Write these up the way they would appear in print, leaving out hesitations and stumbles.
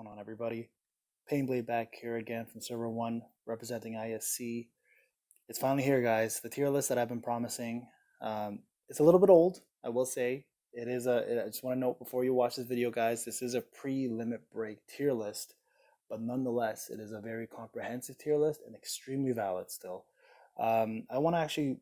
going on, everybody? Painblade back here again from Server 1, representing ISC. It's finally here, guys. The tier list that I've been promising. It's a little bit old, I will say. I just want to note before you watch this video, guys, this is a pre-limit break tier list, but nonetheless, it is a very comprehensive tier list and extremely valid still. I want to actually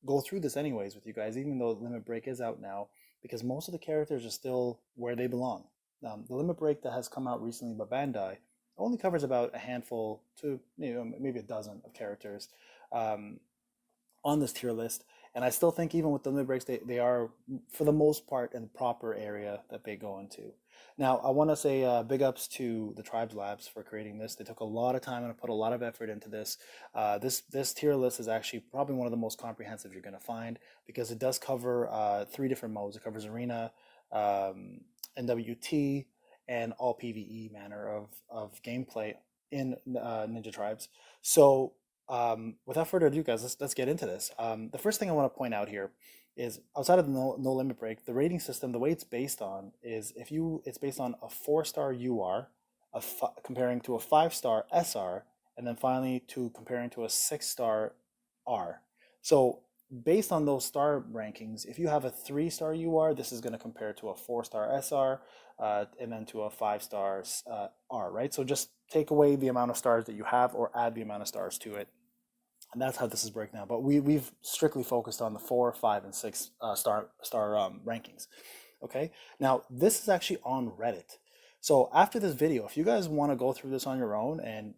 go through this anyways with you guys, even though limit break is out now, because most of the characters are still where they belong. The limit break that has come out recently by Bandai only covers about a handful to maybe a dozen of characters um, on this tier list. And I still think even with the limit breaks, they are, for the most part, in the proper area that they go into. Now, I want to say big ups to the Tribes Labs for creating this. They took a lot of time and put a lot of effort into this. This tier list is actually probably one of the most comprehensive you're going to find because it does cover three different modes. It covers Arena, NWT, and all PvE manner of gameplay in Ninja Tribes. So without further ado, guys, let's get into this. The first thing I want to point out here is outside of the no limit break, the rating system, the way it's based on is it's based on a 4-star UR, comparing to a 5-star SR, and then finally to comparing to a 6-star R. So based on those star rankings, if you have a 3-star UR, this is going to compare to a 4-star SR, and then to a 5-star R, right? So just take away the amount of stars that you have or add the amount of stars to it. And that's how this is breaking down. But we've strictly focused on the 4, 5, and 6 star rankings. Okay. Now this is actually on Reddit. So after this video, if you guys want to go through this on your own and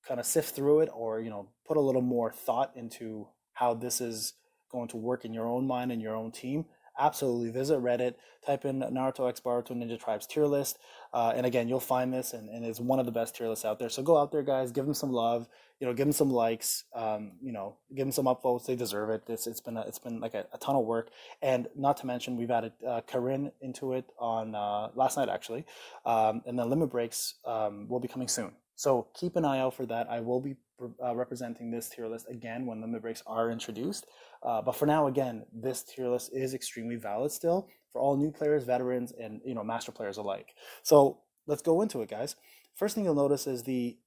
kind of sift through it, or put a little more thought into how this is going to work in your own mind and your own team, absolutely visit Reddit, type in Naruto X Boruto Ninja Tribes tier list, and again, you'll find this, and it's one of the best tier lists out there. So go out there, guys, give them some love, give them some likes, give them some upvotes. They deserve it. It's been like a ton of work, and not to mention we've added Karin into it on last night actually, and then limit breaks will be coming soon. So keep an eye out for that. I will be representing this tier list again when limit breaks are introduced. But for now, again, this tier list is extremely valid still for all new players, veterans, and master players alike. So let's go into it, guys. First thing you'll notice is the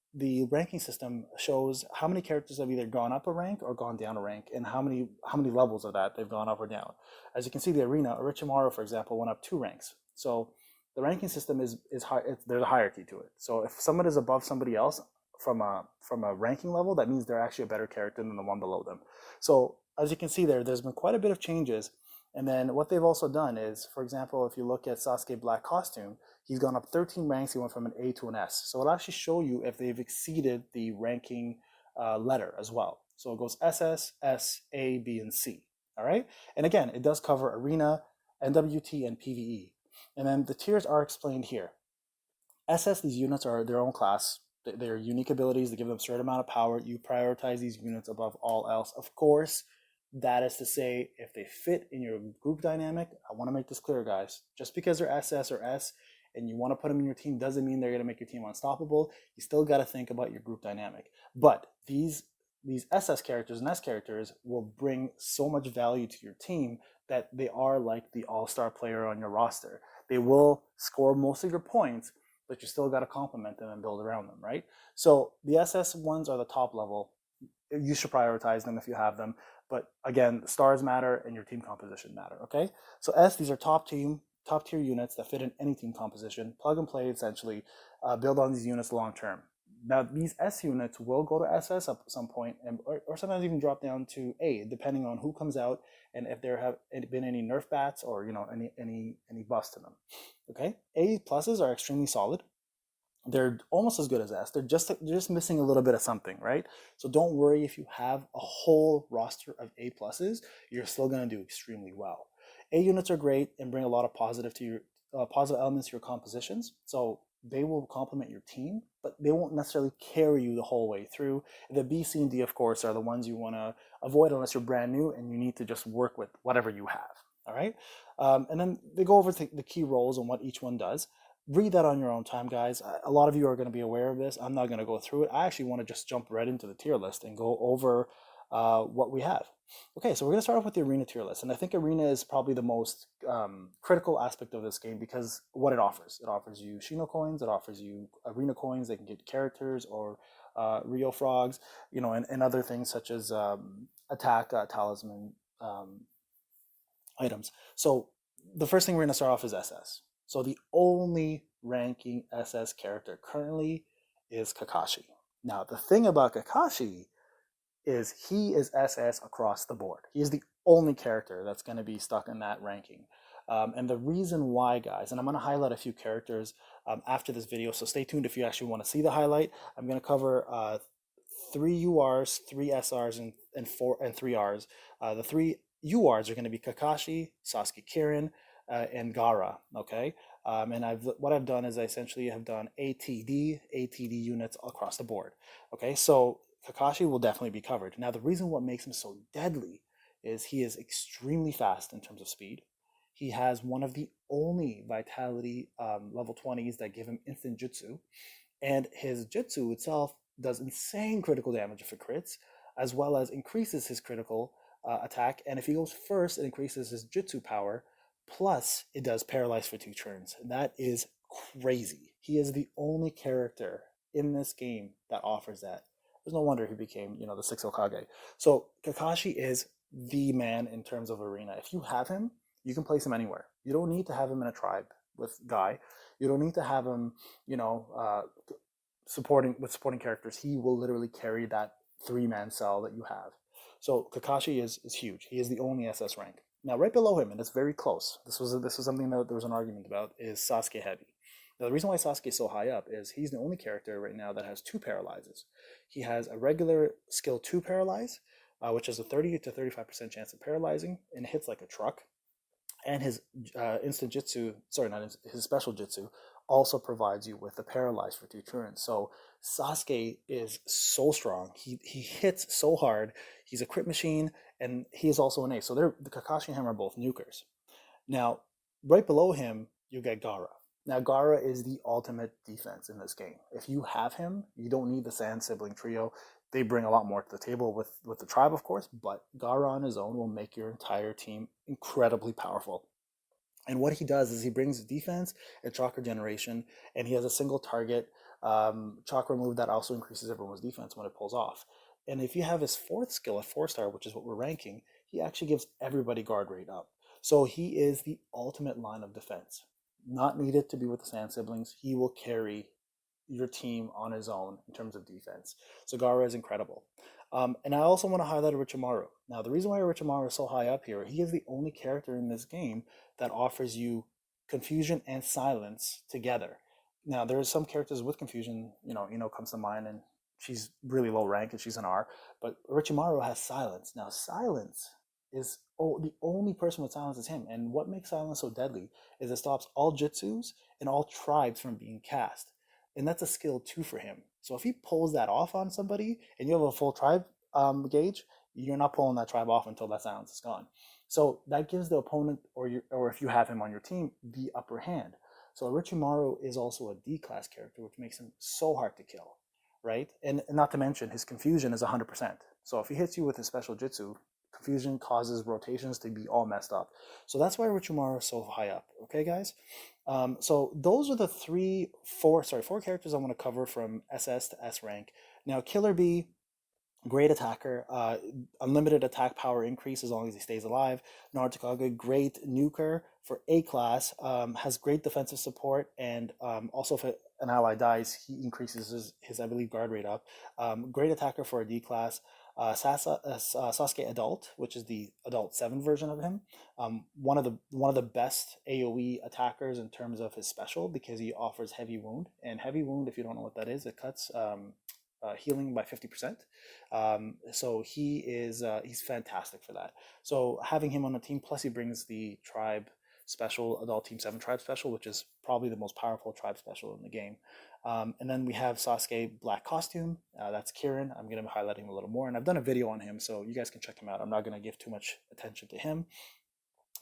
ranking system shows how many characters have either gone up a rank or gone down a rank, and how many levels of that they've gone up or down. As you can see, the Arena, Orochimaru, for example, went up 2 ranks. So the ranking system is high. There's a hierarchy to it. So if someone is above somebody else from a ranking level, that means they're actually a better character than the one below them. So as you can see there's been quite a bit of changes. And then what they've also done is, for example, if you look at Sasuke Black Costume, he's gone up 13 ranks. He went from an A to an S. So it'll actually show you if they've exceeded the ranking letter as well. So it goes SS, S, A, B, and C. All right. And again, it does cover Arena, NWT, and PvE. And then the tiers are explained here. SS, these units are their own class. They're unique abilities. They give them a certain amount of power. You prioritize these units above all else. Of course, that is to say, if they fit in your group dynamic, I want to make this clear, guys. Just because they're SS or S and you want to put them in your team doesn't mean they're going to make your team unstoppable. You still got to think about your group dynamic. But these SS characters and S characters will bring so much value to your team that they are like the all-star player on your roster. They will score most of your points, but you still got to complement them and build around them, right? So the SS ones are the top level. You should prioritize them if you have them. But again, stars matter and your team composition matter, okay? So S, these are top tier units that fit in any team composition. Plug and play, essentially. Build on these units long term. Now, these S units will go to SS at some point, or sometimes even drop down to A, depending on who comes out and if there have been any nerf bats or any buffs to them. Okay, A pluses are extremely solid. They're almost as good as S. They're just missing a little bit of something, right? So don't worry if you have a whole roster of A pluses, you're still going to do extremely well. A units are great and bring a lot of positive elements to your compositions. So they will complement your team, but they won't necessarily carry you the whole way through. The B, C, and D, of course, are the ones you want to avoid unless you're brand new and you need to just work with whatever you have. All right. And then they go over the key roles and what each one does. Read that on your own time, guys. A lot of you are going to be aware of this. I'm not going to go through it. I actually want to just jump right into the tier list and go over what we have. Okay, so we're going to start off with the arena tier list, and I think arena is probably the most critical aspect of this game because what it offers. It offers you Shino coins, it offers you arena coins. They can get characters or Rio frogs, and other things such as attack, talisman items. So the first thing we're going to start off is SS. So the only ranking SS character currently is Kakashi. Now the thing about Kakashi is he is SS across the board. He is the only character that's going to be stuck in that ranking. And the reason why, guys, and I'm going to highlight a few characters after this video, so stay tuned if you actually want to see the highlight. I'm going to cover 3 URs, 3 SRs, and 3 Rs. The 3 URs are going to be Kakashi, Sasuke Kirin, and Gaara. Okay, and what I've done is I essentially have done ATD units across the board. Okay, so Kakashi will definitely be covered. Now, the reason what makes him so deadly is he is extremely fast in terms of speed. He has one of the only vitality level 20s that give him instant jutsu. And his jutsu itself does insane critical damage if it crits, as well as increases his critical attack. And if he goes first, it increases his jutsu power. Plus, it does paralyze for 2 turns. That is crazy. He is the only character in this game that offers that. There's no wonder he became, the 6th Hokage. So Kakashi is the man in terms of arena. If you have him, you can place him anywhere. You don't need to have him in a tribe with Guy. You don't need to have him, supporting characters. He will literally carry that 3-man cell that you have. So Kakashi is huge. He is the only SS rank. Now, right below him, and it's very close. This was something that there was an argument about. Is Sasuke heavy? Now, the reason why Sasuke is so high up is he's the only character right now that has 2 paralyzes. He has a regular skill 2 paralyze, which is a 30 to 35% chance of paralyzing, and hits like a truck. And his instant jutsu, sorry, not his special jutsu, also provides you with the paralyze for 2 turns. So Sasuke is so strong. He hits so hard. He's a crit machine, and he is also an ace. So the Kakashi and him are both nukers. Now, right below him, you get Gaara. Now, Gaara is the ultimate defense in this game. If you have him, you don't need the Sand Sibling Trio. They bring a lot more to the table with the tribe, of course, but Gaara on his own will make your entire team incredibly powerful. And what he does is he brings defense and chakra generation, and he has a single target chakra move that also increases everyone's defense when it pulls off. And if you have his 4th skill at 4-star, which is what we're ranking, he actually gives everybody guard rate up. So he is the ultimate line of defense. Not needed to be with the Sand Siblings. He will carry your team on his own in terms of defense. So Gaara is incredible. And I also want to highlight Orochimaru. Now, the reason why Orochimaru is so high up here, he is the only character in this game that offers you confusion and silence together. Now, there are some characters with confusion, comes to mind, and she's really low rank and she's an R, but Orochimaru has silence. Now, silence is the only person with silence is him. And what makes silence so deadly is it stops all jutsus and all tribes from being cast. And that's a skill 2 for him. So if he pulls that off on somebody and you have a full tribe gauge, you're not pulling that tribe off until that silence is gone. So that gives the opponent, or if you have him on your team, the upper hand. So Orochimaru is also a D-class character, which makes him so hard to kill, right? And not to mention, his confusion is 100%. So if he hits you with his special jutsu, confusion causes rotations to be all messed up. So that's why Orochimaru is so high up. Okay, guys? So those are the 4 characters I want to cover from SS to S rank. Now, Killer Bee, great attacker, unlimited attack power increase as long as he stays alive. Naruto, great nuker for A class, has great defensive support, and also if an ally dies, he increases his I believe, guard rate up. Great attacker for a D class. Sasuke Adult, which is the Adult 7 version of him, one of the best AoE attackers in terms of his special because he offers heavy wound. And heavy wound, if you don't know what that is, it cuts healing by 50%. So he's fantastic for that. So having him on the team, plus he brings the tribe special, Adult Team 7 tribe special, which is probably the most powerful tribe special in the game. And then we have Sasuke Black Costume. That's Kirin. I'm going to be highlighting him a little more. And I've done a video on him, so you guys can check him out. I'm not going to give too much attention to him.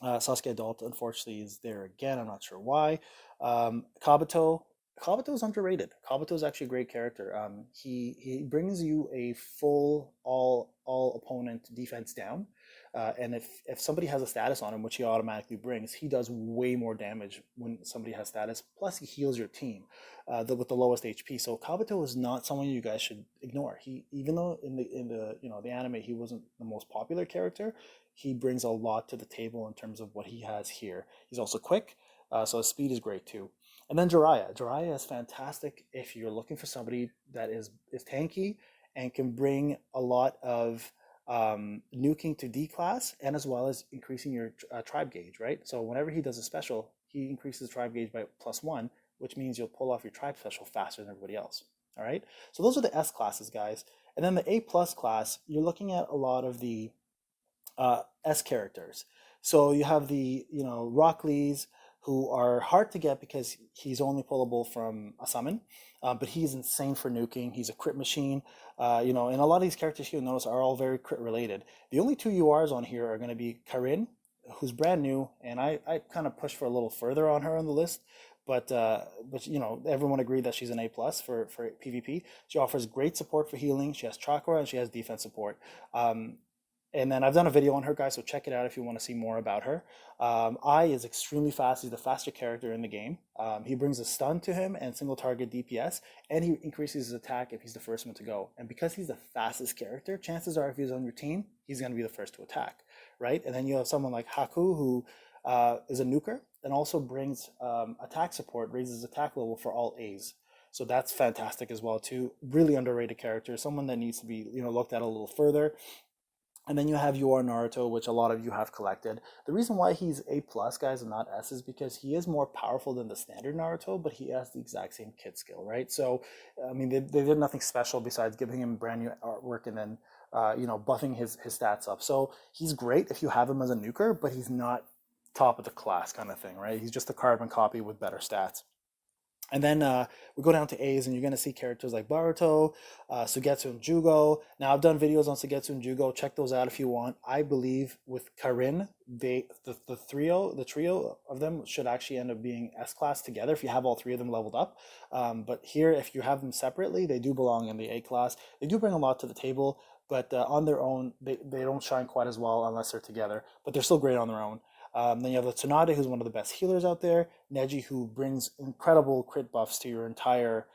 Sasuke Adult, unfortunately, is there again. I'm not sure why. Kabuto. Kabuto is underrated. Kabuto is actually a great character. He brings you a full all opponent defense down, and if somebody has a status on him, which he automatically brings, he does way more damage when somebody has status. Plus, he heals your team, with the lowest HP. So Kabuto is not someone you guys should ignore. He, even though in the the anime he wasn't the most popular character, he brings a lot to the table in terms of what he has here. He's also quick, so his speed is great too. And then Jiraiya. Jiraiya is fantastic if you're looking for somebody that is tanky and can bring a lot of nuking to D class, and as well as increasing your tribe gauge, right? So whenever he does a special, he increases tribe gauge by +1, which means you'll pull off your tribe special faster than everybody else. All right. So those are the S classes, guys. And then the A plus class, you're looking at a lot of the S characters. So you have the Rock Lees, who are hard to get because he's only pullable from a summon, but he's insane for nuking. He's a crit machine, and a lot of these characters you'll notice are all very crit related. The only two URs on here are going to be Karin, who's brand new, and I kind of pushed for a little further on her on the list. But everyone agreed that she's an A plus for PvP. She offers great support for healing. She has chakra and she has defense support. And then I've done a video on her, guys, so check it out if you want to see more about her. I is extremely fast. He's the faster character in the game. He brings a stun to him and single target DPS, and he increases his attack if he's the first one to go. And because he's the fastest character, chances are if he's on your team, he's going to be the first to attack, right? And then you have someone like Haku, who is a nuker and also brings attack support, raises attack level for all A's. So that's fantastic as well too. Really underrated character, someone that needs to be looked at a little further. And then you have your Naruto, which a lot of you have collected. The reason why he's A plus, guys, and not S is because he is more powerful than the standard Naruto, but he has the exact same kit skill, right? So, I mean, they did nothing special besides giving him brand new artwork and then, buffing his stats up. So he's great if you have him as a nuker, but he's not top of the class kind of thing, right? He's just a carbon copy with better stats. And then we go down to A's, and you're going to see characters like Boruto, Sugetsu, and Jugo. Now, I've done videos on Sugetsu and Jugo. Check those out if you want. I believe with Karin, the trio of them should actually end up being S class together if you have all three of them leveled up. But here, if you have them separately, they do belong in the A class. They do bring a lot to the table, but on their own, they don't shine quite as well unless they're together. But they're still great on their own. Then you have the Tsunade, who's one of the best healers out there. Neji, who brings incredible crit buffs to your entire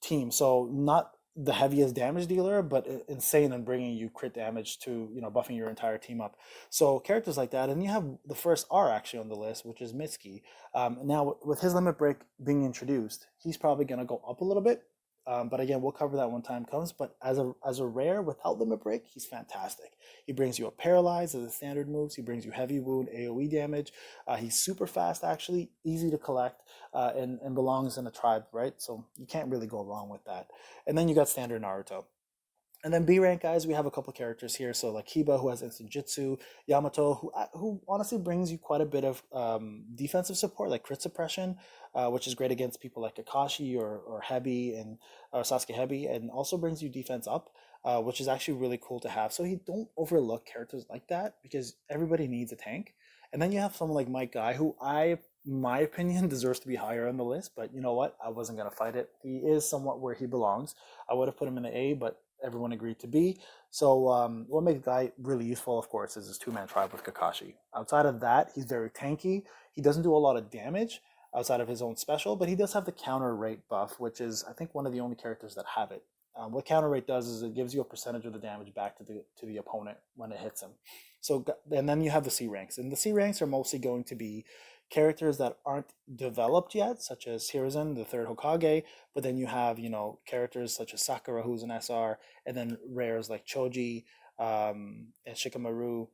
team. So not the heaviest damage dealer, but insane in bringing you crit damage to, buffing your entire team up. So characters like that. And you have the first R actually on the list, which is Mitsuki. Now, with his limit break being introduced, he's probably going to go up a little bit. But again, we'll cover that when time comes. But as a rare without limit break, he's fantastic. He brings you a paralyze as a standard moves. He brings you heavy wound, AOE damage. He's super fast, actually, easy to collect, and belongs in a tribe, right? So you can't really go wrong with that. And then you got standard Naruto. And then B rank, guys, we have a couple characters here. So like Kiba, who has instant jutsu, Yamato, who honestly brings you quite a bit of defensive support, like crit suppression, which is great against people like Kakashi or Hebi or Sasuke Hebi, and also brings you defense up, which is actually really cool to have. So you don't overlook characters like that because everybody needs a tank. And then you have someone like Mike Guy, who my opinion, deserves to be higher on the list. But you know what? I wasn't gonna fight it. He is somewhat where he belongs. I would have put him in the A, but everyone agreed to be. So what makes Guy really useful, of course, is his two-man tribe with Kakashi. Outside of that, he's very tanky. He doesn't do a lot of damage outside of his own special, but he does have the counter rate buff, which is, I think, one of the only characters that have it. What counter rate does is it gives you a percentage of the damage back to the opponent when it hits him. So, and then you have the C ranks, and the C ranks are mostly going to be characters that aren't developed yet, such as Hiruzen, the third Hokage, but then you have, characters such as Sakura, who's an SR, and then rares like Choji, and Shikamaru,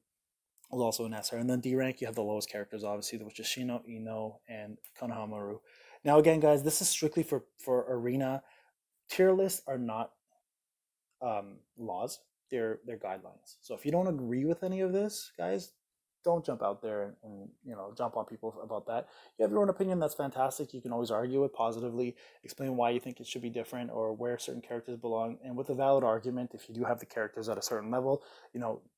who's also an SR. And then D rank, you have the lowest characters, obviously, which is Shino, Ino, and Konohamaru. Now, again, guys, this is strictly for arena. Tier lists are not laws, they're guidelines. So if you don't agree with any of this, guys, don't jump out there and jump on people about that. You have your own opinion, that's fantastic. You can always argue it positively, explain why you think it should be different or where certain characters belong, and with a valid argument. If you do have the characters at a certain level,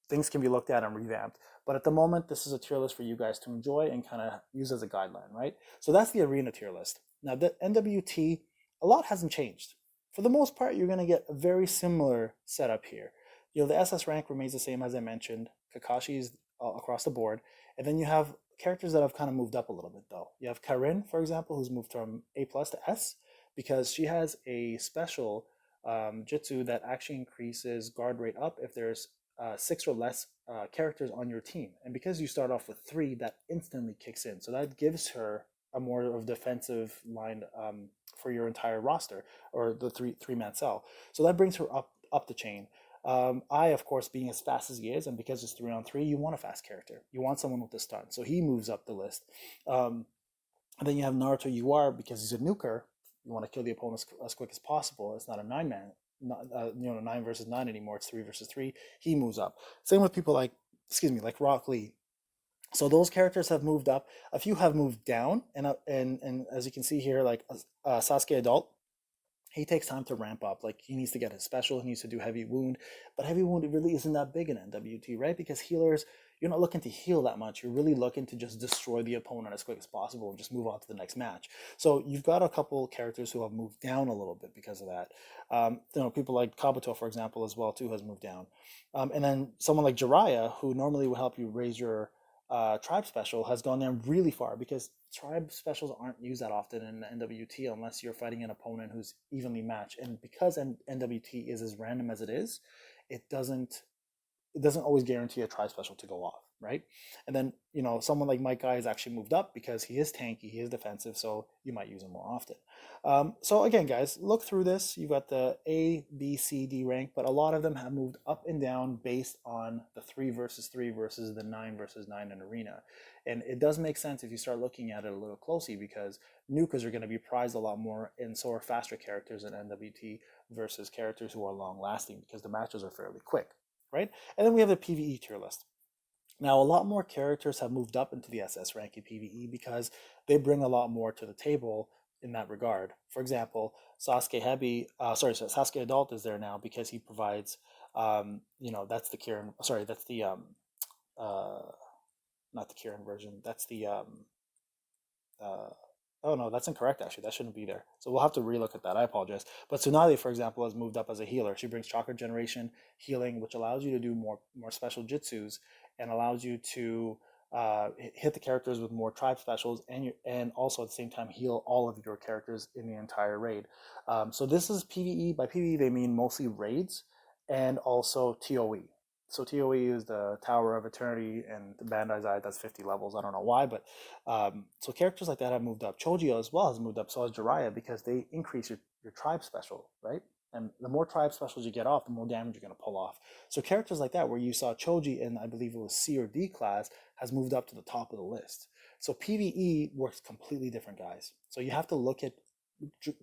things can be looked at and revamped. But at the moment, this is a tier list for you guys to enjoy and kind of use as a guideline, right? So that's the arena tier list. Now, the NWT, a lot hasn't changed. For the most part, you're going to get a very similar setup here. The SS rank remains the same as I mentioned. Kakashi's across the board. And then you have characters that have kind of moved up a little bit, though. You have Karin, for example, who's moved from A plus to S because she has a special jitsu that actually increases guard rate up if there's six or less characters on your team. And because you start off with three, that instantly kicks in. So that gives her a more of defensive line for your entire roster or the three-man cell. So that brings her up the chain. I, of course, being as fast as he is, and because it's 3-on-3, you want a fast character. You want someone with the stun, so he moves up the list. And then you have Naruto UR because he's a nuker. You want to kill the opponent as quick as possible. It's not a 9-man, not 9 versus 9 anymore. It's 3 versus 3. He moves up. Same with people like, like Rock Lee. So those characters have moved up. A few have moved down, and as you can see here, like Sasuke Adult, he takes time to ramp up. Like he needs to get his special, he needs to do heavy wound, but heavy wound really isn't that big in NWT, right? Because healers, you're not looking to heal that much. You're really looking to just destroy the opponent as quick as possible and just move on to the next match. So you've got a couple characters who have moved down a little bit because of that. People like Kabuto, for example, as well too, has moved down. And then someone like Jiraiya, who normally will help you raise your tribe special, has gone down really far because tribe specials aren't used that often in NWT unless you're fighting an opponent who's evenly matched. And because NWT is as random as it is, it doesn't always guarantee a tribe special to go off, right? And then someone like Mike Guy has actually moved up because he is tanky, he is defensive, so you might use him more often. So again, guys, look through this. You've got the A, B, C, D rank, but a lot of them have moved up and down based on the 3 versus 3 versus the 9 versus 9 in arena. And it does make sense if you start looking at it a little closely because nukers are going to be prized a lot more, and so are faster characters in NWT versus characters who are long lasting because the matches are fairly quick, right? And then we have the PvE tier list. Now, a lot more characters have moved up into the SS rank in PvE because they bring a lot more to the table in that regard. For example, Sasuke Adult is there now because he provides, that's the Kieran. Sorry, that's the uh, not the Kieran version. That's the oh no, that's incorrect actually. That shouldn't be there. So we'll have to relook at that. I apologize. But Tsunade, for example, has moved up as a healer. She brings chakra generation, healing, which allows you to do more special jitsus and allows you to hit the characters with more tribe specials and also at the same time heal all of your characters in the entire raid. So this is PvE. By PvE, they mean mostly raids and also TOE. So TOE is the Tower of Eternity, and the Bandai's Eye, that's 50 levels. I don't know why, but so characters like that have moved up. Choji as well has moved up, so has Jiraiya, because they increase your tribe special, right? And the more tribe specials you get off, the more damage you're going to pull off. So characters like that, where you saw Choji in, I believe it was C or D class, has moved up to the top of the list. So PvE works completely different, guys. So you have to look at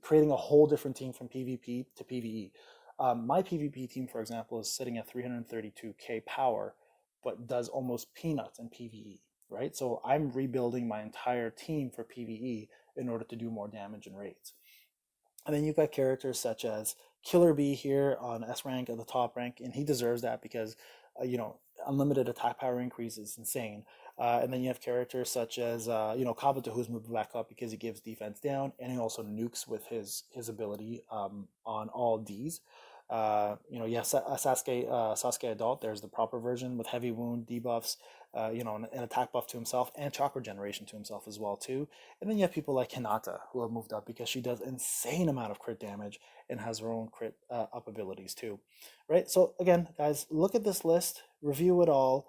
creating a whole different team from PvP to PvE. My PvP team, for example, is sitting at 332k power, but does almost peanuts in PvE, right? So I'm rebuilding my entire team for PvE in order to do more damage in raids. And then you've got characters such as Killer Bee here on S rank at the top rank, and he deserves that because, unlimited attack power increase is insane. And then you have characters such as, Kabuto, who's moved back up because he gives defense down, and he also nukes with his ability on all Ds. Sasuke Adult, there's the proper version with heavy wound, debuffs, an attack buff to himself and chakra generation to himself as well too. And then you have people like Hinata who have moved up because she does insane amount of crit damage and has her own crit up abilities too, right? So again, guys, look at this list, review it all.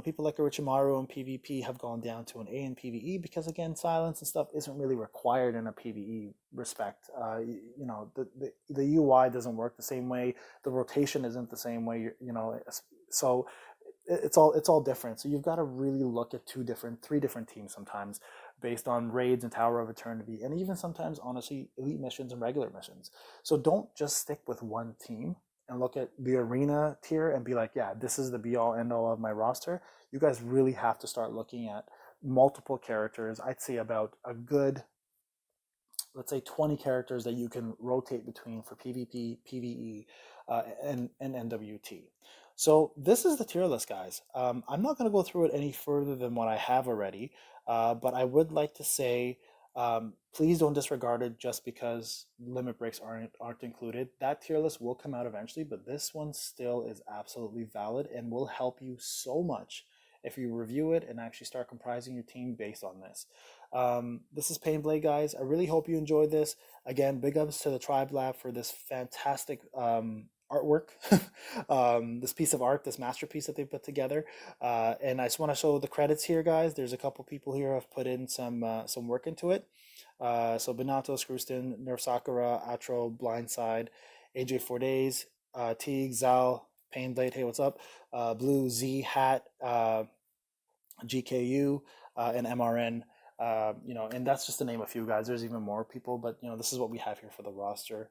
People like Orochimaru and PvP have gone down to an A in PvE because, again, silence and stuff isn't really required in a PvE respect. The UI doesn't work the same way. The rotation isn't the same way. So it's all different. So you've got to really look at 3 different teams sometimes based on raids and Tower of Eternity, and even sometimes, honestly, elite missions and regular missions. So don't just stick with one team and look at the arena tier and be like, yeah, this is the be all end all of my roster. You guys really have to start looking at multiple characters. I'd say about a good, let's say 20 characters that you can rotate between for PvP, PvE, and NWT. So this is the tier list, guys. I'm not going to go through it any further than what I have already, but I would like to say Please don't disregard it just because limit breaks aren't included. That tier list will come out eventually, but this one still is absolutely valid and will help you so much if you review it and actually start comprising your team based on this. This is Painblade, guys. I really hope you enjoyed this. Again, big ups to the Tribe Lab for this fantastic artwork, this piece of art, this masterpiece that they put together. And I just want to show the credits here, guys. There's a couple people here who have put in some work into it. So Benato, Screwston, Nerf Sakura, Atro, Blindside, AJ 4 Days, Teague, Zal, Painblade, hey, what's up? Blue, Z, Hat, GKU, and MRN. And that's just to name a few, guys. There's even more people, but this is what we have here for the roster.